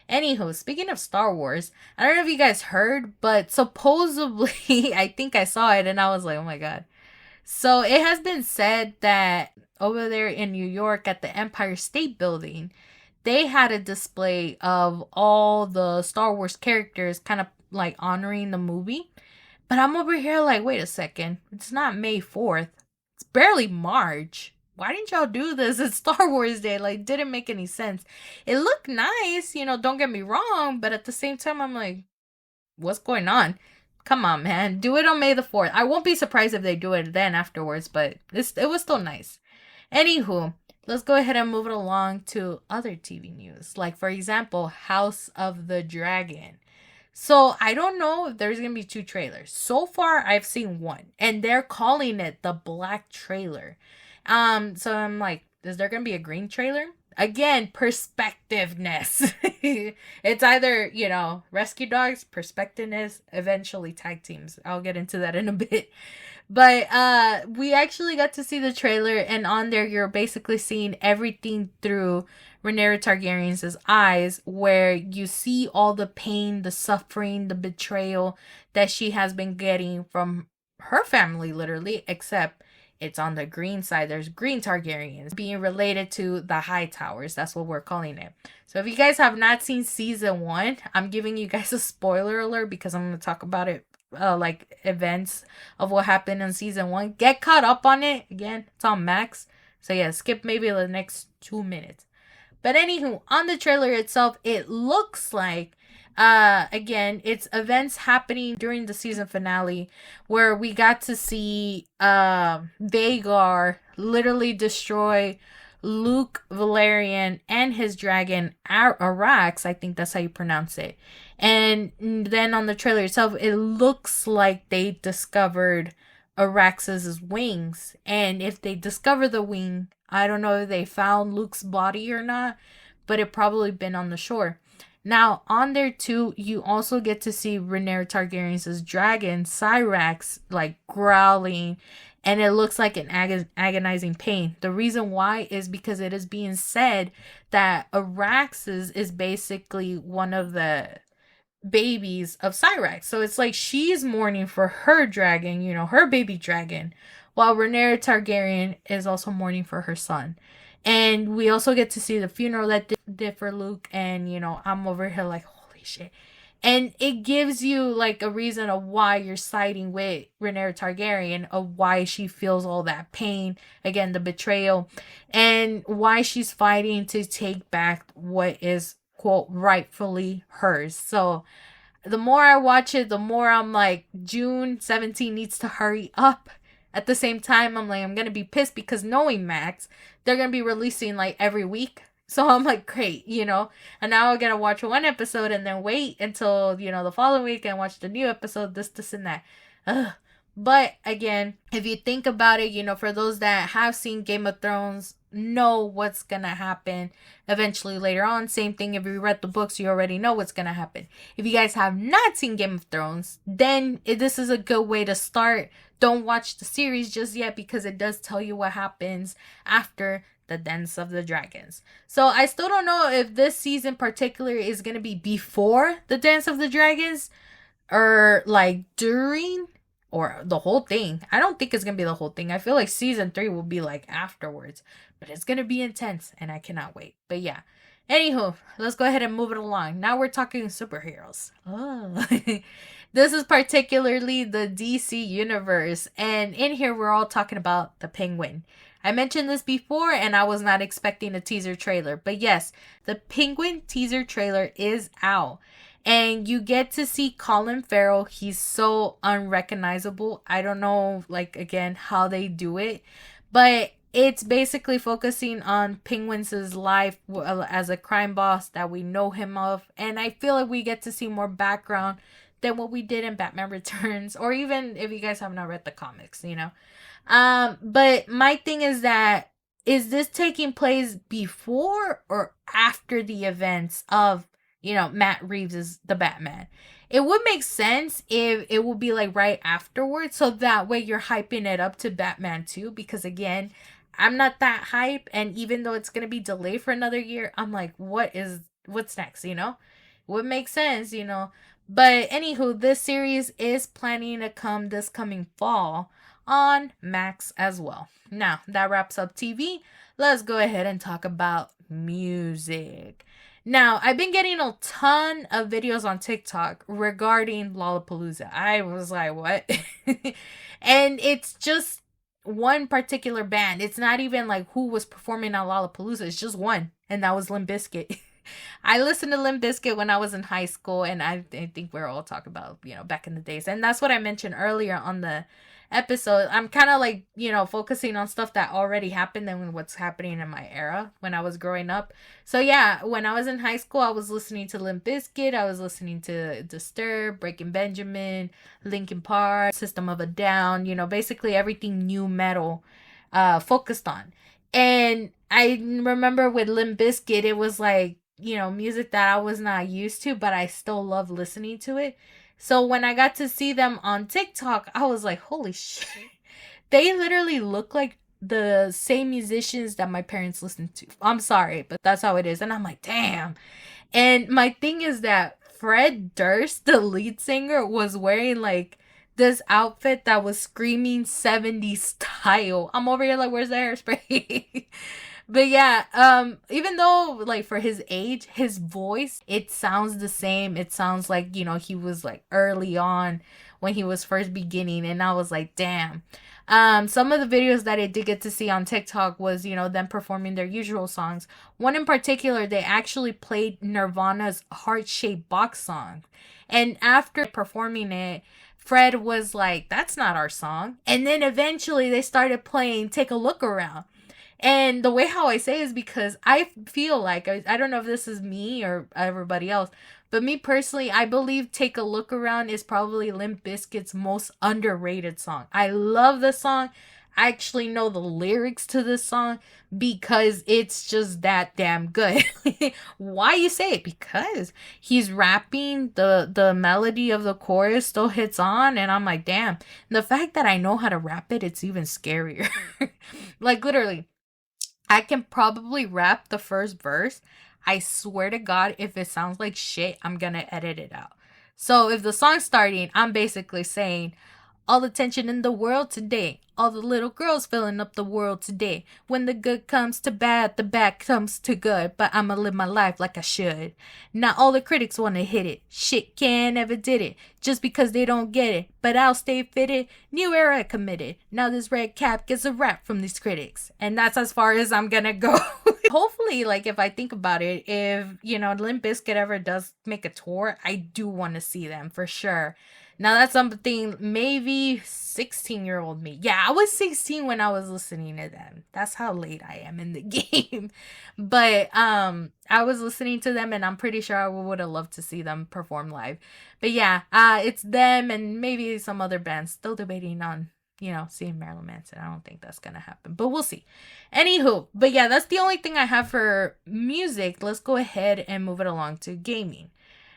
Anywho, speaking of Star Wars, I don't know if you guys heard, but supposedly, I think I saw it and I was like, oh my God. So it has been said that over there in New York at the Empire State Building, they had a display of all the Star Wars characters kind of like honoring the movie. But I'm over here like, wait a second. It's not May 4th. It's barely March. Why didn't y'all do this? It's Star Wars Day. Like, didn't make any sense. It looked nice, don't get me wrong. But at the same time, I'm like, what's going on? Come on, man. Do it on May the 4th. I won't be surprised if they do it then afterwards. But it was still nice. Anywho. Let's go ahead and move it along to other TV news. Like, for example, House of the Dragon. So, I don't know if there's going to be 2 trailers. So far, I've seen 1. And they're calling it the black trailer. So I'm like, is there going to be a green trailer? Again, perspectiveness. It's either, rescue dogs, perspectiveness, eventually tag teams. I'll get into that in a bit. But we actually got to see the trailer, and on there you're basically seeing everything through Rhaenyra Targaryen's eyes, where you see all the pain, the suffering, the betrayal that she has been getting from her family, literally, except it's on the green side. There's green Targaryens being related to the High Towers. That's what we're calling it. So if you guys have not seen season 1, I'm giving you guys a spoiler alert because I'm going to talk about it. Like events of what happened in season 1. Get caught up on it. Again, it's on Max. So yeah, skip maybe the next 2 minutes. But anywho, on the trailer itself, it looks like, again, it's events happening during the season finale where we got to see Vhagar literally destroy Luke, Valerian, and his dragon Arax. I think that's how you pronounce it. And then on the trailer itself, it looks like they discovered Arax's wings. And if they discover the wing, I don't know if they found Luke's body or not, but it probably been on the shore. Now, on there too, you also get to see Rhaenyra Targaryen's dragon, Syrax, like growling, and it looks like an agonizing pain. The reason why is because it is being said that Araxes is basically one of the babies of Syrax. So it's like she's mourning for her dragon, you know, her baby dragon, while Rhaenyra Targaryen is also mourning for her son. And we also get to see the funeral that did for Luke, and, you know, I'm over here like, holy shit. And it gives you, like, a reason of why you're siding with Rhaenyra Targaryen, of why she feels all that pain, again, the betrayal, and why she's fighting to take back what is, quote, rightfully hers. So the more I watch it, the more I'm like, June 17 needs to hurry up. At the same time, I'm like, I'm going to be pissed because knowing Max, they're going to be releasing like every week. So I'm like, great, you know. And now I'm going to watch one episode and then wait until, you know, the following week and watch the new episode, this, and that. Ugh. But again, if you think about it, you know, for those that have seen Game of Thrones, know what's going to happen eventually later on. Same thing, if you read the books, you already know what's going to happen. If you guys have not seen Game of Thrones, then this is a good way to start. Don't watch the series just yet because it does tell you what happens after the Dance of the Dragons. So I still don't know if this season particular is going to be before the Dance of the Dragons or like during or the whole thing. I don't think it's going to be the whole thing. I feel like season 3 will be like afterwards, but it's going to be intense and I cannot wait. But yeah. Anywho, let's go ahead and move it along. Now we're talking superheroes. Oh. This is particularly the DC universe, and in here we're all talking about the Penguin. I mentioned this before and I was not expecting a teaser trailer, but yes, the Penguin teaser trailer is out. And you get to see Colin Farrell. He's so unrecognizable. I don't know, like, again, how they do it, but it's basically focusing on Penguin's life as a crime boss that we know him of. And I feel like we get to see more background than what we did in Batman Returns, or even if you guys have not read the comics, you know. But my thing is that, is this taking place before or after the events of, you know, Matt Reeves is the Batman? It would make sense if it would be like right afterwards, so that way you're hyping it up to Batman 2, because again, I'm not that hype, and even though it's gonna be delayed for another year, I'm like, what's next, you know? It would make sense, you know. But anywho, this series is planning to come this coming fall on Max as well. Now, that wraps up TV. Let's go ahead and talk about music. Now, I've been getting a ton of videos on TikTok regarding Lollapalooza. I was like, what? And it's just one particular band. It's not even like who was performing at Lollapalooza. It's just one, and that was Limp Bizkit. I listened to Limp Bizkit when I was in high school, and I think we're all talking about, you know, back in the days. And that's what I mentioned earlier on the episode. I'm kind of like, you know, focusing on stuff that already happened and what's happening in my era when I was growing up. So yeah, when I was in high school, I was listening to Limp Bizkit, I was listening to Disturbed, Breaking Benjamin, Linkin Park, System of a Down, you know, basically everything new metal focused on. And I remember with Limp Bizkit, it was like, you know, music that I was not used to, but I still love listening to it. So when I got to see them on TikTok, I was like, holy shit. They literally look like the same musicians that my parents listened to. I'm sorry, but that's how it is. And I'm like, damn. And my thing is that Fred Durst, the lead singer, was wearing like this outfit that was screaming 70s style. I'm over here like, where's the hairspray? But yeah, even though like for his age, his voice, it sounds the same. It sounds like, you know, he was like early on when he was first beginning, and I was like, damn. Some of the videos that I did get to see on TikTok was, you know, them performing their usual songs. One in particular, they actually played Nirvana's Heart-Shaped Box song. And after performing it, Fred was like, that's not our song. And then eventually they started playing Take a Look Around. And the way how I say is because I feel like, I don't know if this is me or everybody else, but me personally, I believe Take a Look Around is probably Limp Bizkit's most underrated song. I love the song. I actually know the lyrics to this song because it's just that damn good. Why you say it? Because he's rapping, the melody of the chorus still hits on, and I'm like, damn. And the fact that I know how to rap it, it's even scarier. Like, literally, I can probably rap the first verse. I swear to God, if it sounds like shit, I'm gonna edit it out. So if the song's starting, I'm basically saying, all the tension in the world today. All the little girls filling up the world today. When the good comes to bad, the bad comes to good. But I'ma live my life like I should. Not all the critics wanna hit it. Shit can never did it. Just because they don't get it. But I'll stay fitted. New era committed. Now this red cap gets a rap from these critics. And that's as far as I'm gonna go. Hopefully, like, if I think about it, if, Limp Bizkit ever does make a tour, I do want to see them for sure. Now, that's something maybe 16-year-old me. Yeah, I was 16 when I was listening to them. That's how late I am in the game. But I was listening to them, and I'm pretty sure I would have loved to see them perform live. But yeah, it's them and maybe some other bands. Still debating on, seeing Marilyn Manson. I don't think that's going to happen, but we'll see. Anywho, but yeah, that's the only thing I have for music. Let's go ahead and move it along to gaming.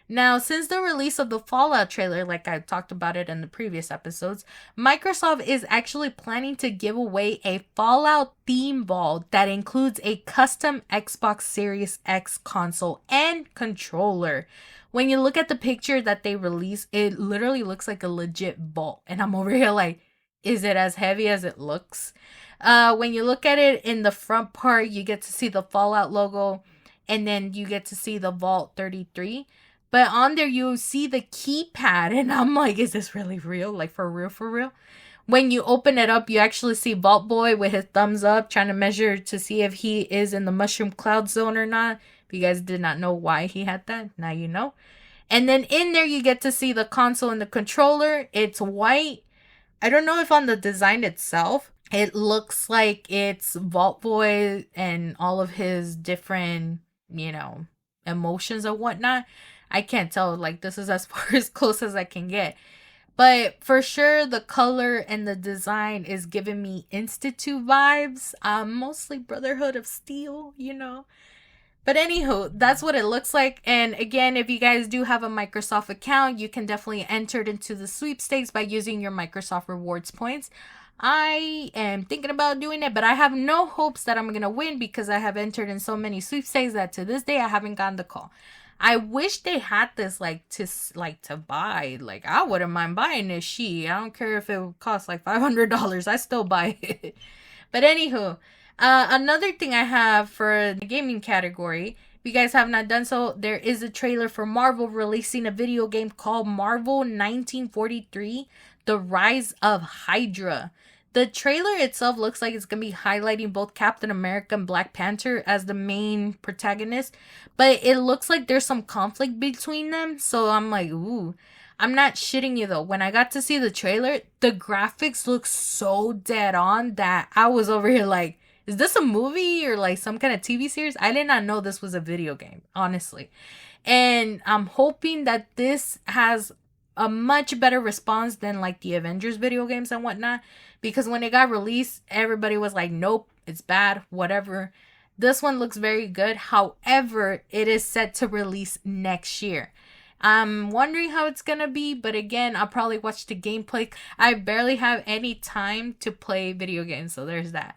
Now, since the release of the Fallout trailer, like I talked about it in the previous episodes, Microsoft is actually planning to give away a Fallout theme ball that includes a custom Xbox Series X console and controller. When you look at the picture that they released, it literally looks like a legit ball. And I'm over here like, is it as heavy as it looks? When you look at it in the front part, you get to see the Fallout logo, and then you get to see the Vault 33. But on there, you see the keypad, and I'm like, is this really real? Like, for real, for real? When you open it up, you actually see Vault Boy with his thumbs up, trying to measure to see if he is in the mushroom cloud zone or not. If you guys did not know why he had that, now you know. And then in there, you get to see the console and the controller. It's white. I don't know if on the design itself, it looks like it's Vault Boy and all of his different, emotions and whatnot. I can't tell. Like, this is as far as close as I can get. But for sure, the color and the design is giving me Institute vibes. Mostly Brotherhood of Steel, But anywho, that's what it looks like. And again, if you guys do have a Microsoft account, you can definitely enter it into the sweepstakes by using your Microsoft Rewards points. I am thinking about doing it, but I have no hopes that I'm going to win because I have entered in so many sweepstakes that to this day I haven't gotten the call. I wish they had this to buy. Like, I wouldn't mind buying this shit. I don't care if it would cost like $500. I still buy it. But anywho, another thing I have for the gaming category, if you guys have not done so, there is a trailer for Marvel releasing a video game called Marvel 1943: The Rise of Hydra. The trailer itself looks like it's going to be highlighting both Captain America and Black Panther as the main protagonists. But it looks like there's some conflict between them. So I'm like, ooh. I'm not shitting you though. When I got to see the trailer, the graphics look so dead on that I was over here like, is this a movie or like some kind of TV series? I did not know this was a video game, honestly. And I'm hoping that this has a much better response than like the Avengers video games and whatnot. Because when it got released, everybody was like, nope, it's bad, whatever. This one looks very good. However, it is set to release next year. I'm wondering how it's going to be. But again, I'll probably watch the gameplay. I barely have any time to play video games. So there's that.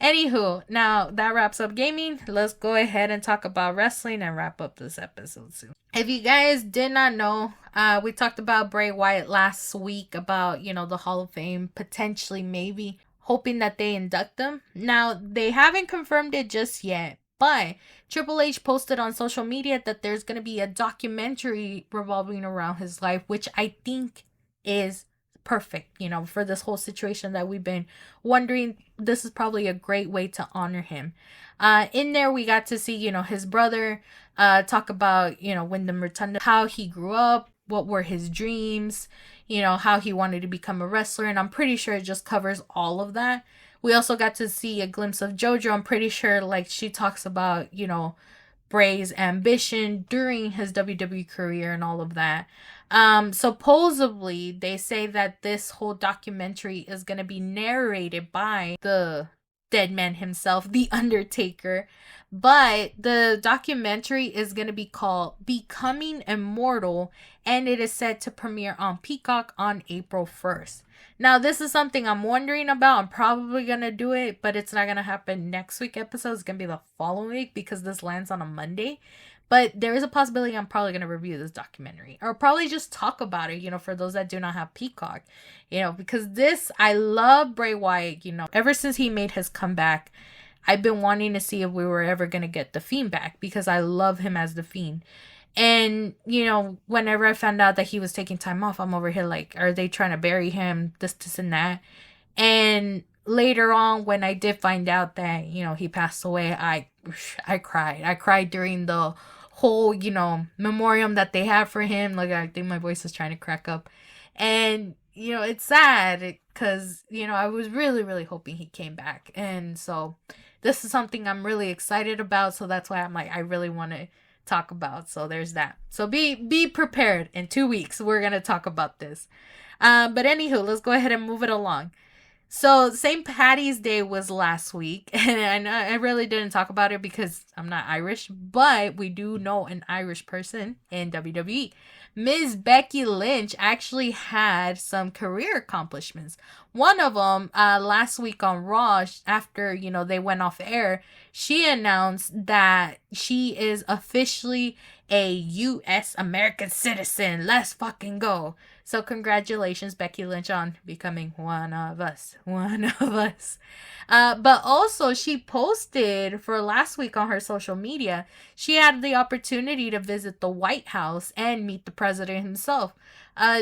Anywho, now that wraps up gaming. Let's go ahead and talk about wrestling and wrap up this episode soon. If you guys did not know, we talked about Bray Wyatt last week about, the Hall of Fame, potentially, maybe, hoping that they induct them. Now, they haven't confirmed it just yet, but Triple H posted on social media that there's going to be a documentary revolving around his life, which I think is perfect, for this whole situation that we've been wondering. This is probably a great way to honor him. In there, we got to see, his brother talk about, Wyndham Rotunda, how he grew up, what were his dreams, how he wanted to become a wrestler. And I'm pretty sure it just covers all of that, We also got to see a glimpse of JoJo. I'm pretty sure like she talks about, Bray's ambition during his WWE career and all of that. Supposedly they say that this whole documentary is going to be narrated by the dead man himself, The Undertaker. But the documentary is going to be called Becoming Immortal, and it is set to premiere on Peacock on April 1st. Now, this is something I'm wondering about. I'm probably going to do it, but it's not going to happen next week episode. It's going to be the following week because this lands on a Monday. But there is a possibility I'm probably going to review this documentary or probably just talk about it, for those that do not have Peacock, because I love Bray Wyatt, ever since he made his comeback. I've been wanting to see if we were ever going to get The Fiend back because I love him as The Fiend. And, whenever I found out that he was taking time off, I'm over here like, are they trying to bury him? This, and that. And later on, when I did find out that, he passed away, I cried. I cried during the whole, memoriam that they have for him. Like, I think my voice is trying to crack up. And, it's sad because, I was really, really hoping he came back. And so this is something I'm really excited about. So that's why I'm like, I really want to talk about. So there's that. So be prepared. In 2 weeks, we're going to talk about this. But anywho, let's go ahead and move it along. So St. Patty's Day was last week, and I really didn't talk about it because I'm not Irish, but we do know an Irish person in WWE. Ms. Becky Lynch actually had some career accomplishments. One of them, last week on Raw, after, they went off air, she announced that she is officially a U.S. American citizen. Let's fucking go. So congratulations, Becky Lynch, on becoming one of us. But also, she posted for last week on her social media, she had the opportunity to visit the White House and meet the president himself.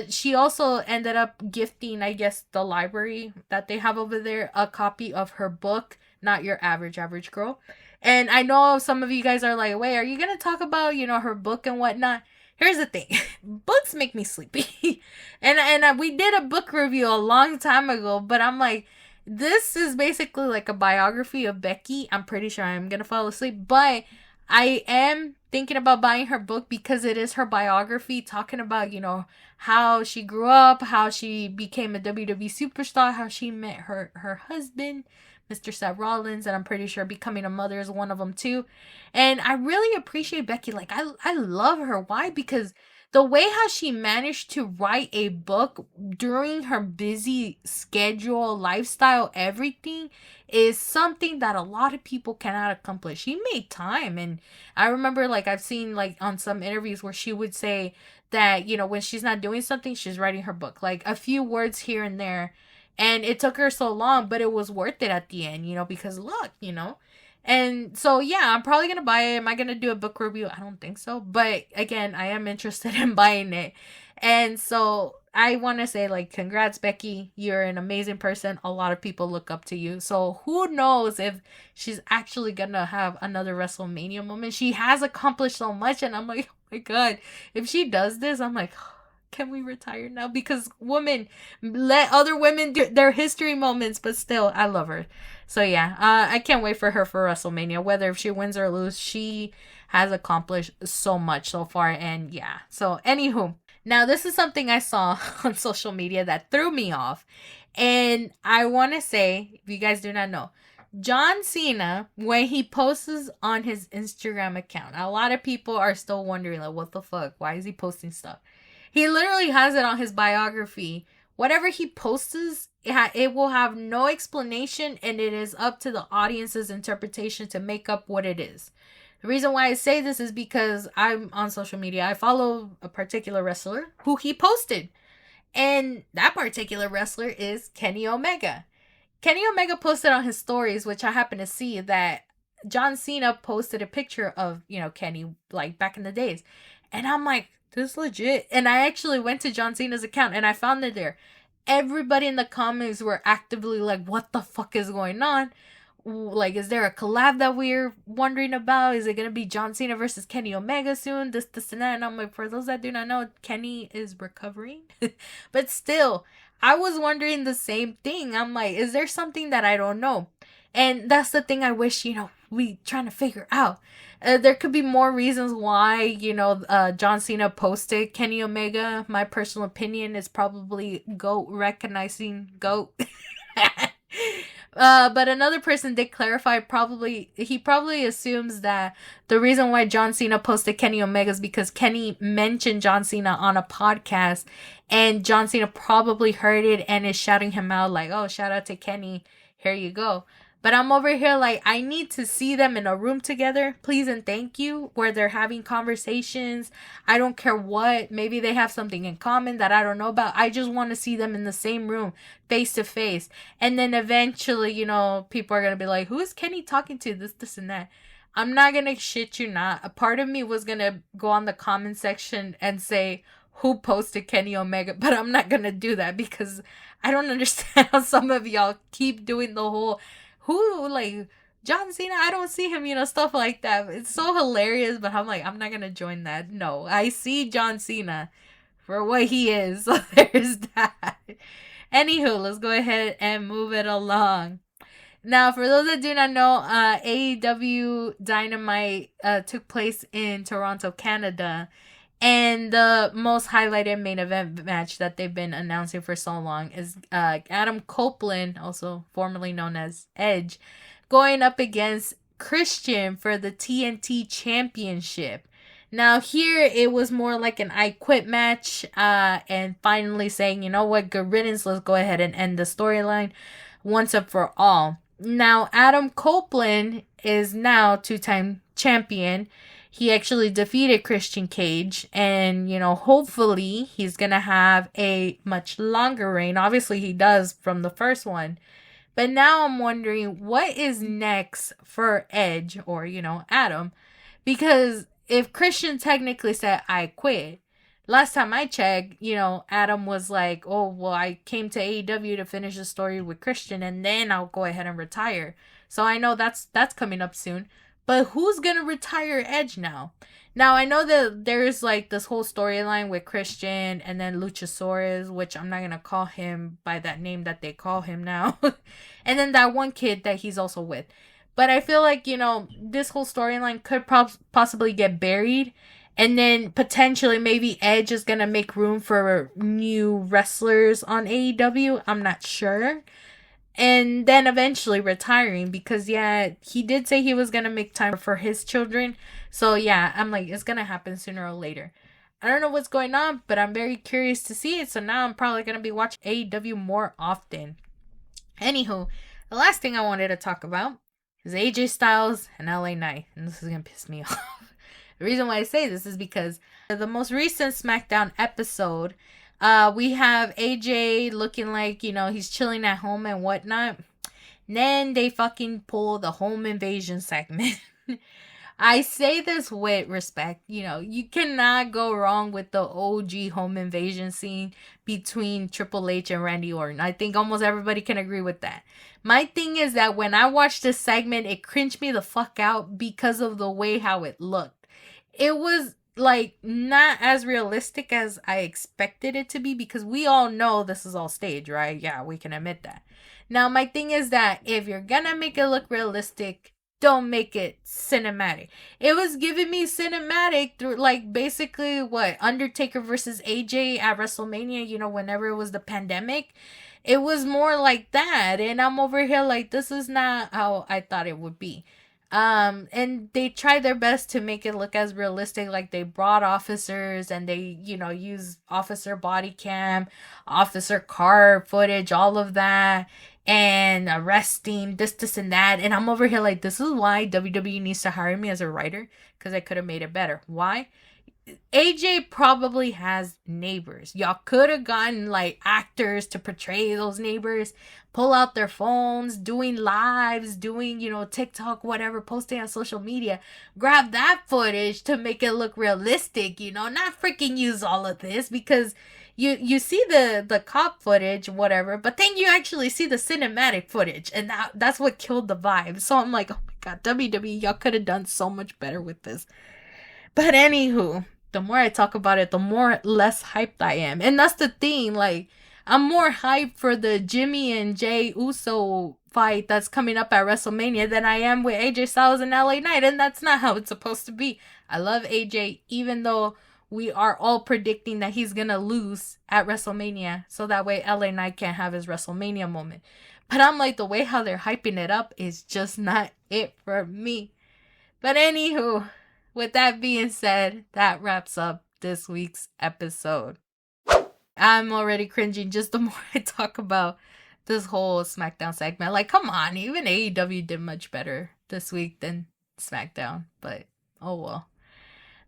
She also ended up gifting, I guess, the library that they have over there, a copy of her book, Not Your Average Girl. And I know some of you guys are like, wait, are you going to talk about, her book and whatnot? Here's the thing. Books make me sleepy. and we did a book review a long time ago, but I'm like, this is basically like a biography of Becky. I'm pretty sure I'm going to fall asleep, but I am thinking about buying her book because it is her biography talking about, how she grew up, how she became a WWE superstar, how she met her husband, Mr. Seth Rollins, and I'm pretty sure becoming a mother is one of them too. And I really appreciate Becky. Like, I love her. Why? Because the way how she managed to write a book during her busy schedule, lifestyle, everything is something that a lot of people cannot accomplish. She made time. And I remember, like, I've seen, like, on some interviews where she would say that, when she's not doing something, she's writing her book. Like, a few words here and there. And it took her so long, but it was worth it at the end, because look, And so, yeah, I'm probably going to buy it. Am I going to do a book review? I don't think so. But again, I am interested in buying it. And so I want to say, like, congrats, Becky. You're an amazing person. A lot of people look up to you. So who knows if she's actually going to have another WrestleMania moment. She has accomplished so much. And I'm like, oh my God, if she does this, I'm like, can we retire now? Because women, let other women do their history moments, but still, I love her. So yeah, I can't wait for her for WrestleMania. Whether if she wins or lose, she has accomplished so much so far. And yeah, so anywho, now this is something I saw on social media that threw me off. And I want to say, if you guys do not know, John Cena, when he posts on his Instagram account, a lot of people are still wondering, like, what the fuck? Why is he posting stuff? He literally has it on his biography. Whatever he posts, it will have no explanation, and it is up to the audience's interpretation to make up what it is. The reason why I say this is because I'm on social media. I follow a particular wrestler who he posted. And that particular wrestler is Kenny Omega. Kenny Omega posted on his stories, which I happen to see, that John Cena posted a picture of, Kenny, like, back in the days. And I'm like, this is legit. And I actually went to John Cena's account and I found it there. Everybody in the comments were actively like, what the fuck is going on? Like, is there a collab that we're wondering about? Is it gonna be John Cena versus Kenny Omega soon? This, and that. And I'm like, for those that do not know, Kenny is recovering. But still, I was wondering the same thing. I'm like, is there something that I don't know? And that's the thing I wish, we trying to figure out. There could be more reasons why, John Cena posted Kenny Omega. My personal opinion is probably GOAT recognizing GOAT. But another person did clarify, he probably assumes that the reason why John Cena posted Kenny Omega is because Kenny mentioned John Cena on a podcast, and John Cena probably heard it and is shouting him out like, oh, shout out to Kenny, here you go. But I'm over here like, I need to see them in a room together, please and thank you, where they're having conversations. I don't care what. Maybe they have something in common that I don't know about. I just want to see them in the same room, face to face. And then eventually, people are going to be like, who is Kenny talking to? This, and that. I'm not going to shit you not. A part of me was going to go on the comment section and say, who posted Kenny Omega? But I'm not going to do that because I don't understand how some of y'all keep doing the whole... Who, like, John Cena, I don't see him, stuff like that. It's so hilarious, but I'm like, I'm not gonna join that. No, I see John Cena for what he is, so there's that. Anywho, let's go ahead and move it along. Now, for those that do not know, AEW Dynamite took place in Toronto, Canada. And the most highlighted main event match that they've been announcing for so long is Adam Copeland, also formerly known as Edge, going up against Christian for the TNT Championship. Now here it was more like an I Quit match, and finally saying, you know what, good riddance, let's go ahead and end the storyline once and for all. Now Adam Copeland is now 2-time champion. He actually defeated Christian Cage, and, hopefully he's going to have a much longer reign. Obviously, he does from the first one. But now I'm wondering, what is next for Edge or, Adam? Because if Christian technically said, I quit, last time I checked, Adam was like, oh, well, I came to AEW to finish the story with Christian, and then I'll go ahead and retire. So I know that's coming up soon. But who's going to retire Edge now? Now, I know that there's like this whole storyline with Christian and then Luchasaurus, which I'm not going to call him by that name that they call him now. And then that one kid that he's also with. But I feel like, this whole storyline could possibly get buried. And then potentially maybe Edge is going to make room for new wrestlers on AEW. I'm not sure. And then eventually retiring because, he did say he was going to make time for his children. So, I'm like, it's going to happen sooner or later. I don't know what's going on, but I'm very curious to see it. So now I'm probably going to be watching AEW more often. Anywho, the last thing I wanted to talk about is AJ Styles and LA Knight. And this is going to piss me off. The reason why I say this is because the most recent SmackDown episode... we have AJ looking like, he's chilling at home and whatnot. And then they fucking pull the home invasion segment. I say this with respect. You cannot go wrong with the OG home invasion scene between Triple H and Randy Orton. I think almost everybody can agree with that. My thing is that when I watched this segment, it cringed me the fuck out because of the way how it looked. It was... like, not as realistic as I expected it to be, because we all know this is all stage, right? Yeah, we can admit that. Now, my thing is that if you're gonna make it look realistic, don't make it cinematic. It was giving me cinematic through, like, basically, Undertaker versus AJ at WrestleMania, whenever it was the pandemic. It was more like that, and I'm over here like, this is not how I thought it would be. And they tried their best to make it look as realistic, like they brought officers and they, use officer body cam, officer car footage, all of that, and arresting, this, and that. And I'm over here like, this is why WWE needs to hire me as a writer, because I could have made it better. Why? AJ probably has neighbors. Y'all could have gotten like actors to portray those neighbors, pull out their phones, doing lives, doing, TikTok, whatever, posting on social media. Grab that footage to make it look realistic, not freaking use all of this, because you see the cop footage, whatever, but then you actually see the cinematic footage, and that's what killed the vibe. So I'm like, oh my god, WWE, y'all could have done so much better with this. But anywho, the more I talk about it, the more less hyped I am. And that's the thing, like, I'm more hyped for the Jimmy and Jay Uso fight that's coming up at WrestleMania than I am with AJ Styles and LA Knight, and that's not how it's supposed to be. I love AJ, even though we are all predicting that he's gonna lose at WrestleMania, so that way LA Knight can't have his WrestleMania moment. But I'm like, the way how they're hyping it up is just not it for me. But anywho, with that being said, that wraps up this week's episode. I'm already cringing just the more I talk about this whole SmackDown segment. Like, come on, even AEW did much better this week than SmackDown. But, oh well.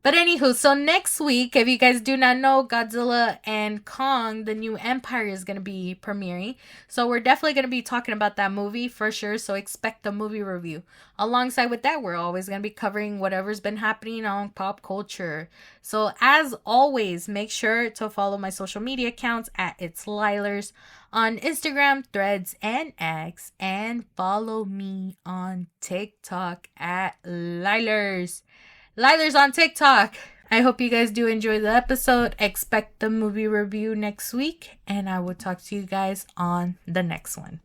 But anywho, so next week, if you guys do not know, Godzilla and Kong, the New Empire, is going to be premiering. So we're definitely going to be talking about that movie for sure. So expect a movie review. Alongside with that, we're always going to be covering whatever's been happening on pop culture. So as always, make sure to follow my social media accounts at It's Lielers on Instagram, Threads, and X. And follow me on TikTok at Lielers. Lielers on TikTok. I hope you guys do enjoy the episode. Expect the movie review next week, and I will talk to you guys on the next one.